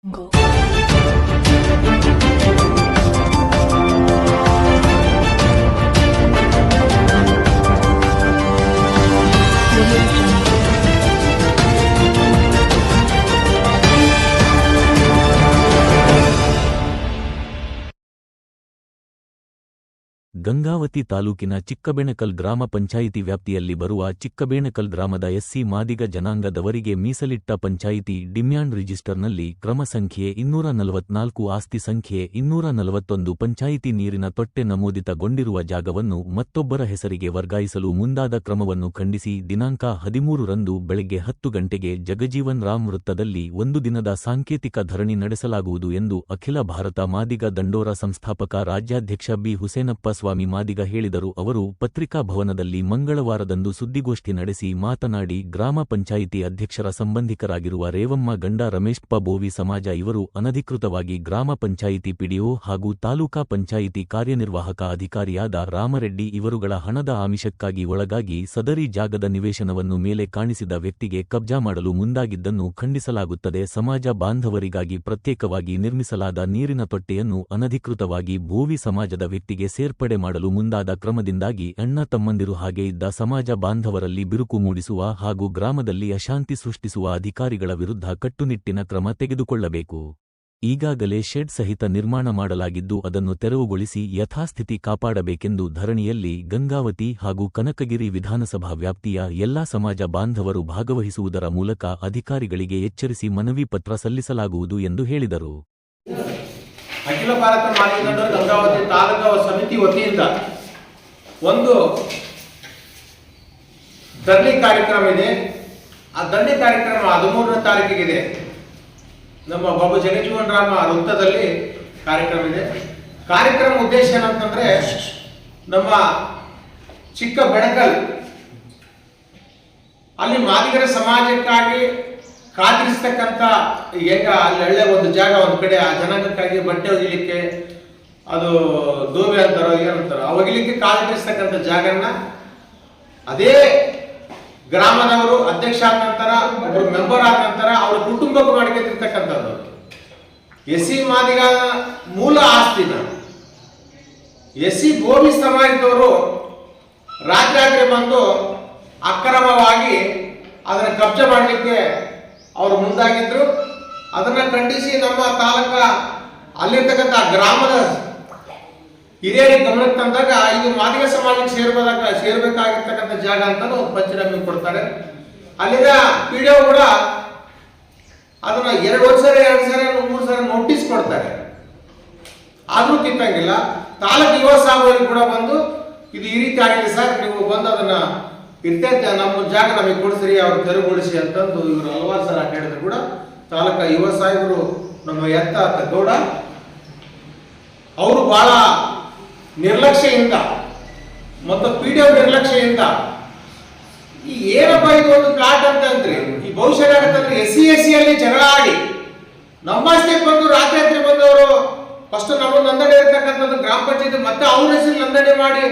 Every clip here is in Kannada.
Go. ಗಂಗಾವತಿ ತಾಲೂಕಿನ ಚಿಕ್ಕಬೇಣಕಲ್ ಗ್ರಾಮ ಪಂಚಾಯಿತಿ ವ್ಯಾಪ್ತಿಯಲ್ಲಿ ಬರುವ ಚಿಕ್ಕಬೇಣಕಲ್ ಗ್ರಾಮದ ಎಸ್ಸಿ ಮಾದಿಗ ಜನಾಂಗದವರಿಗೆ ಮೀಸಲಿಟ್ಟ ಪಂಚಾಯಿತಿ ಡಿಮ್ಯಾಂಡ್ ರಿಜಿಸ್ಟರ್ನಲ್ಲಿ ಕ್ರಮ ಸಂಖ್ಯೆ 244 ಆಸ್ತಿ ಸಂಖ್ಯೆ 241 ಪಂಚಾಯಿತಿ ನೀರಿನ ತೊಟ್ಟೆ ನಮೂದಿತಗೊಂಡಿರುವ ಜಾಗವನ್ನು ಮತ್ತೊಬ್ಬರ ಹೆಸರಿಗೆ ವರ್ಗಾಯಿಸಲು ಮುಂದಾದ ಕ್ರಮವನ್ನು ಖಂಡಿಸಿ ದಿನಾಂಕ 13 ರಂದು ಬೆಳಗ್ಗೆ 10 ಗಂಟೆಗೆ ಜಗಜೀವನ್ ರಾಮ್ ವೃತ್ತದಲ್ಲಿ ಒಂದು ದಿನದ ಸಾಂಕೇತಿಕ ಧರಣಿ ನಡೆಸಲಾಗುವುದು ಎಂದು ಅಖಿಲ ಭಾರತ ಮಾದಿಗ ದಂಡೋರ ಸಂಸ್ಥಾಪಕ ರಾಜ್ಯಾಧ್ಯಕ್ಷ ಬಿ ಹುಸೇನಪ್ಪ ಸ್ವಾಮಿ ಮಾದಿಗ ಹೇಳಿದರು. ಅವರು ಪತ್ರಿಕಾ ಭವನದಲ್ಲಿ ಮಂಗಳವಾರದಂದು ಸುದ್ದಿಗೋಷ್ಠಿ ನಡೆಸಿ ಮಾತನಾಡಿ, ಗ್ರಾಮ ಪಂಚಾಯಿತಿ ಅಧ್ಯಕ್ಷರ ಸಂಬಂಧಿಕರಾಗಿರುವ ರೇವಮ್ಮ ಗಂಡ ರಮೇಶಪ್ಪ ಬೋವಿ ಸಮಾಜ ಇವರು ಅನಧಿಕೃತವಾಗಿ ಗ್ರಾಮ ಪಂಚಾಯಿತಿ ಪಿಡಿಒ ಹಾಗೂ ತಾಲೂಕಾ ಪಂಚಾಯಿತಿ ಕಾರ್ಯನಿರ್ವಾಹಕ ಅಧಿಕಾರಿಯಾದ ರಾಮರೆಡ್ಡಿ ಇವರುಗಳ ಹಣದ ಆಮಿಷಕ್ಕಾಗಿ ಒಳಗಾಗಿ ಸದರಿ ಜಾಗದ ನಿವೇಶನವನ್ನು ಮೇಲೆ ಕಾಣಿಸಿದ ವ್ಯಕ್ತಿಗೆ ಕಬ್ಜಾ ಮಾಡಲು ಮುಂದಾಗಿದ್ದನ್ನು ಖಂಡಿಸಲಾಗುತ್ತದೆ. ಸಮಾಜ ಬಾಂಧವರಿಗಾಗಿ ಪ್ರತ್ಯೇಕವಾಗಿ ನಿರ್ಮಿಸಲಾದ ನೀರಿನ ತೊಟ್ಟೆಯನ್ನು ಅನಧಿಕೃತವಾಗಿ ಬೋವಿ ಸಮಾಜದ ವ್ಯಕ್ತಿಗೆ ಸೇರ್ಪಡೆ ಮಾಡಲು ಮುಂದಾದ ಕ್ರಮದಿಂದಾಗಿ ಅಣ್ಣ ತಮ್ಮಂದಿರು ಹಾಗೆ ಇದ್ದ ಸಮಾಜ ಬಾಂಧವರಲ್ಲಿ ಬಿರುಕು ಮೂಡಿಸುವ ಹಾಗೂ ಗ್ರಾಮದಲ್ಲಿ ಅಶಾಂತಿ ಸೃಷ್ಟಿಸುವ ಅಧಿಕಾರಿಗಳ ವಿರುದ್ಧ ಕಟ್ಟುನಿಟ್ಟಿನ ಕ್ರಮ ತೆಗೆದುಕೊಳ್ಳಬೇಕು. ಈಗಾಗಲೇ ಶೆಡ್ ಸಹಿತ ನಿರ್ಮಾಣ ಮಾಡಲಾಗಿದ್ದು ಅದನ್ನು ತೆರವುಗೊಳಿಸಿ ಯಥಾಸ್ಥಿತಿ ಕಾಪಾಡಬೇಕೆಂದು ಧರಣಿಯಲ್ಲಿ ಗಂಗಾವತಿ ಹಾಗೂ ಕನಕಗಿರಿ ವಿಧಾನಸಭಾ ವ್ಯಾಪ್ತಿಯ ಎಲ್ಲಾ ಸಮಾಜ ಬಾಂಧವರು ಭಾಗವಹಿಸುವುದರ ಮೂಲಕ ಅಧಿಕಾರಿಗಳಿಗೆ ಎಚ್ಚರಿಸಿ ಮನವಿ ಪತ್ರ ಸಲ್ಲಿಸಲಾಗುವುದು ಎಂದು ಹೇಳಿದರು. ಅಖಿಲ ಭಾರತ ಮಾದಿಗ ದಂಡೋರ ಗಂಗಾವತಿ ತಾಲೂಕಾ ಸಮಿತಿ ವತಿಯಿಂದ ಒಂದು ಧರಣಿ ಕಾರ್ಯಕ್ರಮ ಇದೆ. ಆ ಧರಣಿ ಕಾರ್ಯಕ್ರಮ 13ನೇ ತಾರೀಕಿಗಿದೆ. ನಮ್ಮ ಬಾಬು ಜಗಜೀವನ್ ರಾಮ ವೃತ್ತದಲ್ಲಿ ಕಾರ್ಯಕ್ರಮ ಇದೆ. ಕಾರ್ಯಕ್ರಮ ಉದ್ದೇಶ ಏನಂತಂದ್ರೆ, ನಮ್ಮ ಚಿಕ್ಕ ಬೆಣಕಲ್ ಅಲ್ಲಿ ಮಾದಿಗರ ಸಮಾಜಕ್ಕಾಗಿ ಕಾದಿರಿಸ್ತಕ್ಕಂಥ ಈಗ ಅಲ್ಲಿ ಒಳ್ಳೆ ಒಂದು ಜಾಗ ಒಂದು ಕಡೆ ಆ ಜನಾಂಗಕ್ಕಾಗಿ ಬಟ್ಟೆ ಒಗಿಲಿಕ್ಕೆ, ಅದು ದೋಬೆ ಅಂತಾರೋ ಏನಂತಾರೋ ಒಗಿಲಿಕ್ಕೆ ಕಾದಿರಿಸ್ತಕ್ಕಂಥ ಜಾಗನ ಅದೇ ಗ್ರಾಮದವರು ಅಧ್ಯಕ್ಷ ಆದ ನಂತರ ಒಬ್ಬರು ಮೆಂಬರ್ ಆದ ನಂತರ ಅವ್ರ ಕುಟುಂಬಕ್ಕೂ ಮಾಡ್ಕೊತಿರ್ತಕ್ಕಂಥದ್ದು. ಎಸ್ಸಿ ಮಾದಿಗ ಮೂಲ ಆಸ್ತಿನ ಎಸ್ಸಿ ಬೋವಿ ಸಮಾಜದವರು ರಾತ್ರಿ ಬಂದು ಅಕ್ರಮವಾಗಿ ಅದನ್ನ ಕಬ್ಜಾ ಮಾಡಲಿಕ್ಕೆ ಅವರು ಮುಂದಾಗಿದ್ರು. ಅದನ್ನ ಖಂಡಿಸಿ ನಮ್ಮ ತಾಲೂಕ ಅಲ್ಲಿರ್ತಕ್ಕಂಥ ಗ್ರಾಮದ ಹಿರಿಯರಿಗೆ ಗಮನಕ್ಕೆ ತಂದಾಗ ಇದು ಮಾದಿಗ ಸಮಾಜಕ್ಕೆ ಸೇರ್ಬೇಕಾಗಿರ್ತಕ್ಕಂಥ ಜಾಗ ಅಂತಾನು ಪಂಚನಾಮೆ ಕೊಡ್ತಾರೆ. ಅಲ್ಲಿನ ಪಿಡಿಒ ಕೂಡ ಅದನ್ನ 2 ಸರಿ 3 ಸರಿ ನೋಟಿಸ್ ಕೊಡ್ತಾರೆ. ಆದ್ರೂ ಕಿತ್ತಂಗಿಲ್ಲ. ತಾಲೂಕು ಯುವ ಸಾಹೇಬರಿಗೆ ಕೂಡ ಬಂದು ಇದು ಈ ರೀತಿ ಆಗಿದೆ ಸರ್, ನೀವು ಬಂದು ಅದನ್ನ ಇರ್ತೈತೆ ನಮ್ಮ ಜಾಗ ನಮಗೆ ಕೊಡಿಸ್ರಿ, ಅವ್ರು ತೆರವುಗೊಳಿಸಿ ಅಂತಂದು ಇವರು ಹಲವಾರು ಸಲ ಹೇಳಿದ್ರು ಕೂಡ ತಾಲೂಕಾ ಯುವ ಸಾಹೇಬರು ನಮ್ಮ ಎತ್ತ ಗೌಡ ಅವರು ಬಹಳ ನಿರ್ಲಕ್ಷ್ಯದಿಂದ ಮತ್ತು ಪಿಡಿಒ ನಿರ್ಲಕ್ಷ್ಯದಿಂದ ಈ ಏನಪ್ಪ ಇದು ಒಂದು ಪ್ಲಾಟ್ ಅಂತಂದ್ರೆ ಈ ಭವಿಷ್ಯ ಆಗತ್ತಂದ್ರೆ ಎಸ್ಸಿ ಅಲ್ಲಿ ಜಗಳ ಆಡಿ ನಮ್ಮಷ್ಟಕ್ಕೆ ಬಂದು ರಾತ್ರಿ ಬಂದವರು ಫಸ್ಟ್ ನಮ್ಮ ನೋಂದಣಿ ಇರ್ತಕ್ಕಂಥದ್ದು ಗ್ರಾಮ ಪಂಚಾಯತ್ ಮತ್ತೆ ಅವ್ರ ಹೆಸರು ನೋಂದಣಿ ಮಾಡಿ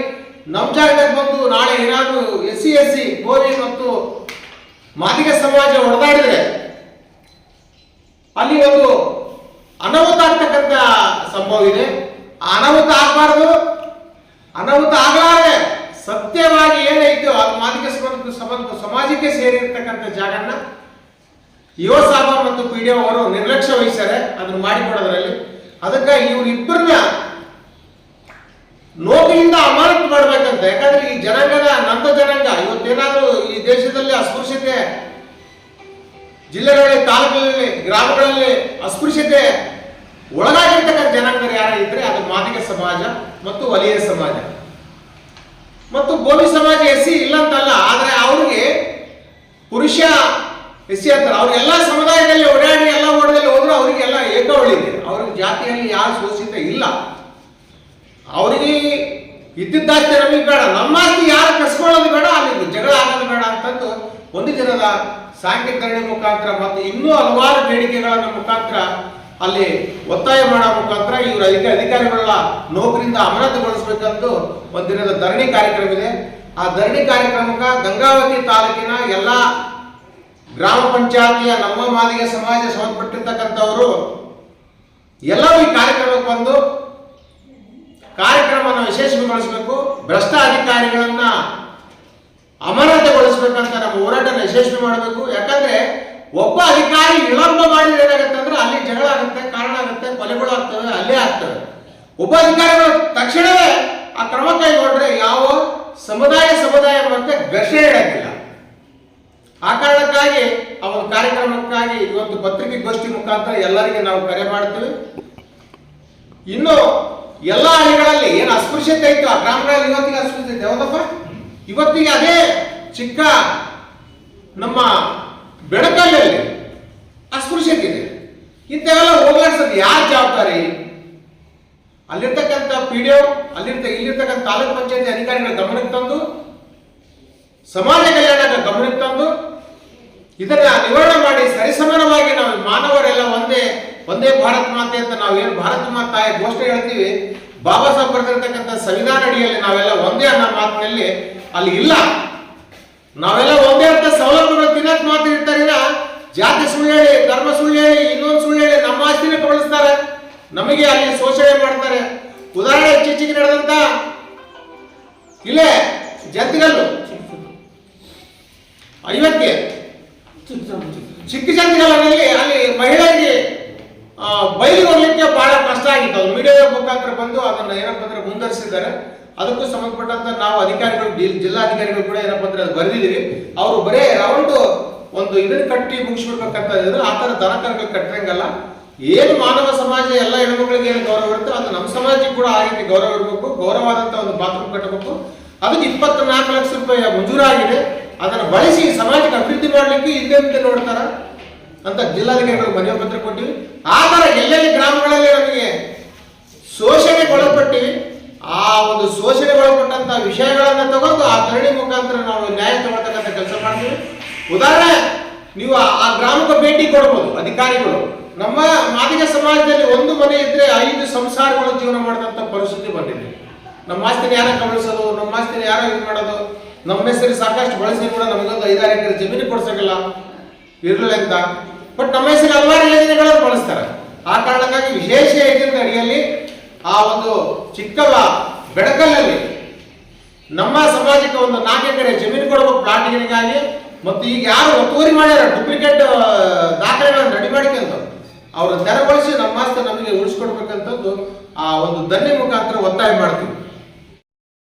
ನಮ್ಮ ಜಾಗದಾಗ ಬಂದು ನಾಳೆ ಏನಾದ್ರು ಎಸ್ಸಿ ಬೋವಿ ಮತ್ತು ಮಾದಿಗ ಸಮಾಜ ಹೊಡೆದಾಡಿದ್ರೆ ಅಲ್ಲಿ ಒಂದು ಅನಾಹುತ ಆಗ್ತಕ್ಕಂಥ ಸಂಭವ ಇದೆ. ಆ ಅನಾಹುತ ಆಗಬಾರ್ದು. ಅನಾಹುತ ಆಗಲಾರೆ ಸತ್ಯವಾಗಿ ಏನೈತೋ ಅದು ಮಾದಿಗ ಸಮಾಜಕ್ಕೆ ಸೇರಿರ್ತಕ್ಕಂಥ ಜಾಗನ ಯುವ ಸಾಬ ಮತ್ತು ಪಿಡಿಒ ಅವರು ನಿರ್ಲಕ್ಷ್ಯ ವಹಿಸ್ತಾರೆ ಅದನ್ನು ಮಾಡಿಕೊಡೋದ್ರಲ್ಲಿ. ಅದಕ್ಕೆ ಇವರಿಬ್ಬರನ್ನ ನೋಟಿನಿಂದ ಅಮಾನತು ಮಾಡ್ಬೇಕಂತ. ಯಾಕಂದ್ರೆ ಈ ಜನಾಂಗದ ನಂದ ಜನಾಂಗ ಇವತ್ತೇನಾದ್ರೂ ಈ ದೇಶದಲ್ಲಿ ಅಸ್ಪೃಶ್ಯತೆ ಜಿಲ್ಲೆಗಳಲ್ಲಿ, ತಾಲೂಕುಗಳಲ್ಲಿ, ಗ್ರಾಮಗಳಲ್ಲಿ ಅಸ್ಪೃಶ್ಯತೆ ಒಳಗಾಗಿರ್ತಕ್ಕಂಥ ಜನಾಂಗರು ಯಾರು ಇದ್ರೆ ಅದು ಮಾದಿಗ ಸಮಾಜ ಮತ್ತು ವಲಯ ಸಮಾಜ ಮತ್ತು ಬೋವಿ ಸಮಾಜ ಎಸ್ಸಿ ಇಲ್ಲ ಅಂತಲ್ಲ. ಆದ್ರೆ ಅವ್ರಿಗೆ ಪುರುಷ ಎಸ್ಸಿ ಅಂತಾರೆ. ಅವ್ರಿಗೆಲ್ಲ ಸಮುದಾಯದಲ್ಲಿ ಓಡಾಡಿ ಎಲ್ಲ ಓಡದಲ್ಲಿ ಹೋದ್ರು ಅವರಿಗೆಲ್ಲ ಏಕವಳಿದೆ. ಅವ್ರಿಗೆ ಜಾತಿಯಲ್ಲಿ ಯಾರು ಶೋಷಿತ ಇಲ್ಲ. ಅವರಿಗೆ ಇದ್ದಿದ್ದಾಸ್ತಿ ನಮಗೆ ಬೇಡ, ನಮ್ಮ ಆಸ್ತಿ ಯಾರು ಕಸ್ಕೊಳ್ಳೋದು ಬೇಡ, ಅಲ್ಲಿ ಜಗಳ ಆಗೋದು ಬೇಡ ಅಂತಂದು ಒಂದು ದಿನದ ಸಾಂಕೇತಿಕ ಧರಣಿ ಮುಖಾಂತರ ಮತ್ತು ಇನ್ನೂ ಹಲವಾರು ಬೇಡಿಕೆಗಳ ಮುಖಾಂತರ ಅಲ್ಲಿ ಒತ್ತಾಯ ಮಾಡೋ ಮುಖಾಂತರ ಇವರು ಅಧಿಕಾರಿಗಳ ನೌಕರಿಯಿಂದ ಅಮಾನತುಗೊಳಿಸಬೇಕಂದು ಒಂದು ದಿನದ ಧರಣಿ ಕಾರ್ಯಕ್ರಮ ಇದೆ. ಆ ಧರಣಿ ಕಾರ್ಯಕ್ರಮಕ್ಕೆ ಗಂಗಾವತಿ ತಾಲೂಕಿನ ಎಲ್ಲ ಗ್ರಾಮ ಪಂಚಾಯತಿಯ ನಮ್ಮ ಮಾದಿಗ ಸಮಾಜ ಸಂಬಂಧಪಟ್ಟಿರ್ತಕ್ಕಂಥವರು ಎಲ್ಲರೂ ಈ ಕಾರ್ಯಕ್ರಮಕ್ಕೆ ಬಂದು ಕಾರ್ಯಕ್ರಮವನ್ನು ಯಶಸ್ವಿಗೊಳಿಸಬೇಕು, ಭ್ರಷ್ಟ ಅಧಿಕಾರಿಗಳನ್ನ ಅಮಾನತುಗೊಳಿಸಬೇಕಂತ ನಮ್ಮ ಹೋರಾಟನ ಯಶಸ್ವಿ ಮಾಡಬೇಕು. ಯಾಕಂದ್ರೆ ಒಬ್ಬ ಅಧಿಕಾರಿ ವಿಳಂಬ ಮಾಡಿದ್ರೆ ಏನಾಗುತ್ತೆ ಅಂದ್ರೆ ಅಲ್ಲಿ ಜಗಳ ಆಗುತ್ತೆ, ಕಾರಣ ಆಗುತ್ತೆ, ಕೊಲೆಗಳು ಆಗ್ತವೆ, ಅಲ್ಲೇ ಆಗ್ತವೆ. ಒಬ್ಬ ಅಧಿಕಾರಿಗಳು ತಕ್ಷಣವೇ ಆ ಕ್ರಮ ಕೈಗೊಂಡ್ರೆ ಯಾವ ಸಮುದಾಯ ಮತ್ತೆ ಘರ್ಷಣೆ ಇಡಕ್ಕಿಲ್ಲ. ಆ ಕಾರಣಕ್ಕಾಗಿ ಆ ಒಂದು ಕಾರ್ಯಕ್ರಮಕ್ಕಾಗಿ ಇವತ್ತು ಪತ್ರಿಕೆಗೋಷ್ಠಿ ಮುಖಾಂತರ ಎಲ್ಲರಿಗೆ ನಾವು ಕರೆ ಮಾಡ್ತೀವಿ. ಇನ್ನು ಎಲ್ಲ ಹಳ್ಳಿಗಳಲ್ಲಿ ಏನು ಅಸ್ಪೃಶ್ಯತೆ ಇತ್ತು ಆ ಗ್ರಾಮಗಳಲ್ಲಿ ಇವತ್ತಿಗೆ ಅಸ್ಪೃಶ್ಯತೆ ಇದೆ. ಹೌದಪ್ಪ, ಇವತ್ತಿಗೆ ಅದೇ ಚಿಕ್ಕ ನಮ್ಮ ಬೆಳಕಲ್ಲಲ್ಲಿ ಅಸ್ಪೃಶ್ಯತೆ ಇದೆ. ಇಂಥವೆಲ್ಲ ಹೋಗ್ಲಾಡ್ಸೋದು ಯಾರ ಜವಾಬ್ದಾರಿ? ಅಲ್ಲಿರ್ತಕ್ಕಂಥ PDO, ಇಲ್ಲಿರ್ತಕ್ಕಂಥ ತಾಲೂಕ್ ಪಂಚಾಯತಿ ಅಧಿಕಾರಿಗಳ ಗಮನಕ್ಕೆ ತಂದು, ಸಮಾಜ ಕಲ್ಯಾಣದ ಗಮನಕ್ಕೆ ತಂದು ಇದನ್ನ ನಿವಾರಣೆ ಮಾಡಿ ಸರಿಸಮಾನವಾಗಿ ನಾವು ಮಾನವರೆಲ್ಲ ಒಂದೇ ಭಾರತ ಮಾತೆ ಅಂತ ನಾವು ಏನು ಭಾರತ ಮಾತಾಯ ಘೋಷಣೆ ಹೇಳ್ತೀವಿ, ಬಾಬಾ ಸಾಹೇಬ್ ಬರೆದಿರ್ತಕ್ಕಂಥ ಸಂವಿಧಾನ ಅಡಿಯಲ್ಲಿ ನಾವೆಲ್ಲ ಒಂದೇ ಅನ್ನೋ ಮಾತಿನಲ್ಲಿ ಅಲ್ಲಿ ಇಲ್ಲ. ನಾವೆಲ್ಲ ಒಂದೇ ಅಂತ ಸೌಲಭ್ಯಗಳು ತಿನ್ನಕ್ ಮಾತು ಇರ್ತಾರೆ. ಜಾತಿ ಸುಳ್ಳು ಹೇಳಿ, ಧರ್ಮ ಸುಳ್ಳು ಹೇಳಿ, ಇನ್ನೊಂದು ಸುಳ್ಳು ಹೇಳಿ ನಮ್ಮ ಆಸ್ತಿನ ಕಬಳಿಸ್ತಾರೆ, ನಮಗೆ ಅಲ್ಲಿ ಶೋಷಣೆ ಮಾಡ್ತಾರೆ. ಉದಾಹರಣೆ ಇತ್ತೀಚೆಗೆ ನಡೆದಂತ ಇಲ್ಲೇ ಜಂತಿಗಲ್ಲು ಐವತ್ತಿಗೆ ಚಿಕ್ಕ ಜಂತಿಗಲ್ಲಿನಲ್ಲಿ ಅಲ್ಲಿ ಮಹಿಳೆಯರಿಗೆ ಬಯಲಿಗೆ ಹೋಗ್ಲಿಕ್ಕೆ ಬಹಳ ಕಷ್ಟ ಆಗಿತ್ತು. ಅದು ಮೀಡಿಯಾ ಮುಖಾಂತರ ಬಂದು ಅದನ್ನ ಏನಪ್ಪ ಅಂದ್ರೆ ಮುಂದುವರಿಸಿದ್ದಾರೆ. ಅದಕ್ಕೂ ಸಂಬಂಧಪಟ್ಟಂತ ನಾವು ಅಧಿಕಾರಿಗಳು, ಜಿಲ್ಲಾಧಿಕಾರಿಗಳು ಕೂಡ ಏನಪ್ಪ ಅಂದ್ರೆ ಅದು ಬರೆದಿದ್ದೀವಿ. ಅವರು ಬರೇ ರೌಂಡ್ ಒಂದು ಇದನ್ನ ಕಟ್ಟಿ ಮುಗಿಸ್ಬಿಡ್ಬೇಕಂತ ಇದ್ರು. ಆ ತರ ದನಕರುಗಳು ಕಟ್ಟಂಗಲ್ಲ. ಏನು ಮಾನವ ಸಮಾಜ ಎಲ್ಲ ಹೆಣ್ಮಕ್ಳಿಗೆ ಏನು ಗೌರವ ಇರುತ್ತೆ, ಅದು ನಮ್ಮ ಸಮಾಜಕ್ಕೆ ಕೂಡ ಆ ರೀತಿ ಗೌರವ ಇರಬೇಕು. ಗೌರವಾದಂತ ಒಂದು ಬಾತ್ರೂಮ್ ಕಟ್ಟಬೇಕು. ಅದಕ್ಕೆ 24 ಲಕ್ಷ ರೂಪಾಯಿ ಮಂಜೂರಾಗಿದೆ. ಅದನ್ನು ಬಳಸಿ ಸಮಾಜಕ್ಕೆ ಅಭಿವೃದ್ಧಿ ಮಾಡಲಿಕ್ಕೆ ಹಿಂದೆ ನೋಡ್ತಾರ ಅಂತ ಜಿಲ್ಲಾಧಿಕಾರಿಗಳು ಮನವಿ ಪತ್ರ ಕೊಟ್ಟಿವಿ. ಆ ತರ ಎಲ್ಲೆಲ್ಲಿ ಗ್ರಾಮಗಳಲ್ಲಿ ನಮಗೆ ಶೋಷಣೆಗೊಳಪಟ್ಟಿವಿ, ಆ ಒಂದು ಶೋಷಣೆಗೊಳಪಟ್ಟಂತ ವಿಷಯಗಳನ್ನ ತಗೊಂಡು ಆ ಧರಣಿ ಮುಖಾಂತರ ನಾವು ನ್ಯಾಯ ತಗೊಳ್ತಕ್ಕಂಥ ಕೆಲಸ ಮಾಡ್ತೀವಿ. ಉದಾಹರಣೆ, ನೀವು ಆ ಗ್ರಾಮಕ್ಕೆ ಭೇಟಿ ಕೊಡ್ಬೋದು ಅಧಿಕಾರಿಗಳು. ನಮ್ಮ ಮಾದಿಗ ಸಮಾಜದಲ್ಲಿ ಒಂದು ಮನೆ ಇದ್ರೆ 5 ಸಂಸಾರಗಳು ಜೀವನ ಮಾಡಿದಂತ ಪರಿಸ್ಥಿತಿ ಬಂದಿದೆ. ನಮ್ಮ ಆಸ್ತಿನ ಯಾರ ಕಬಳಿಸೋದು, ನಮ್ಮ ಆಸ್ತಿನ ಯಾರೋ ಇದು ಮಾಡೋದು, ನಮ್ಮ ಹೆಸರು ಸಾಕಷ್ಟು ಬಳಸಿ ಕೂಡ ನಮಗೊಂದು 5-6 ಎಕರೆ ಜಮೀನು ಕೊಡ್ಸಕ್ಕಿಲ್ಲ ಇರಲಿಲ್ಲ ಅಂತ. ಬಟ್ ನಮ್ಮ ಹೆಸರು ಹಲವಾರು ಯೋಜನೆಗಳನ್ನು ಬಳಸ್ತಾರೆ. ಆ ಕಾರಣಕ್ಕಾಗಿ ವಿಶೇಷ ಯೋಜನೆ ಅಡಿಯಲ್ಲಿ ಆ ಒಂದು ಚಿಕ್ಕ ಬೆಳಕಲ್ಲಲ್ಲಿ ನಮ್ಮ ಸಮಾಜಕ್ಕೆ ಒಂದು 4 ಎಕರೆ ಜಮೀನು ಕೊಡಬೇಕು ಪ್ಲಾಟ್ಗಳಿಗಾಗಿ. ಮತ್ತು ಈಗ ಯಾರು ಒತ್ತುವರಿ ಮಾಡ್ಯಾರ ಡೂಪ್ಲಿಕೇಟ್ ದಾಖಲೆಗಳನ್ನು ರೆಡಿ ಮಾಡಿಕೊಂಡು ಅವ್ರ ತೆರವುಗೊಳಿಸಿ ನಮ್ಮ ಆಸ್ತಿ ನಮಗೆ ಉಳಿಸ್ಕೊಡ್ಬೇಕಂತದ್ದು ಆ ಒಂದು ಧರಣಿ ಮುಖಾಂತರ ಒತ್ತಾಯ ಮಾಡ್ತೀವಿ.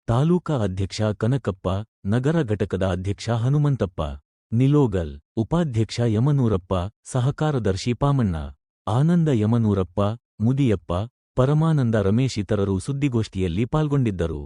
ತಾಲೂಕಾ ಅಧ್ಯಕ್ಷ ಕನಕಪ್ಪ, ನಗರ ಘಟಕದ ಅಧ್ಯಕ್ಷ ಹನುಮಂತಪ್ಪ, ನಿಲೋಗಲ್, ಉಪಾಧ್ಯಕ್ಷ ಯಮನೂರಪ್ಪ, ಸಹಕಾರದರ್ಶಿ ಪಾಮಣ್ಣ, ಆನಂದ ಯಮನೂರಪ್ಪ, ಮುದಿಯಪ್ಪ, ಪರಮಾನಂದ ರಮೇಶ್ ಇತರರು ಸುದ್ದಿಗೋಷ್ಠಿಯಲ್ಲಿ ಪಾಲ್ಗೊಂಡಿದ್ದರು.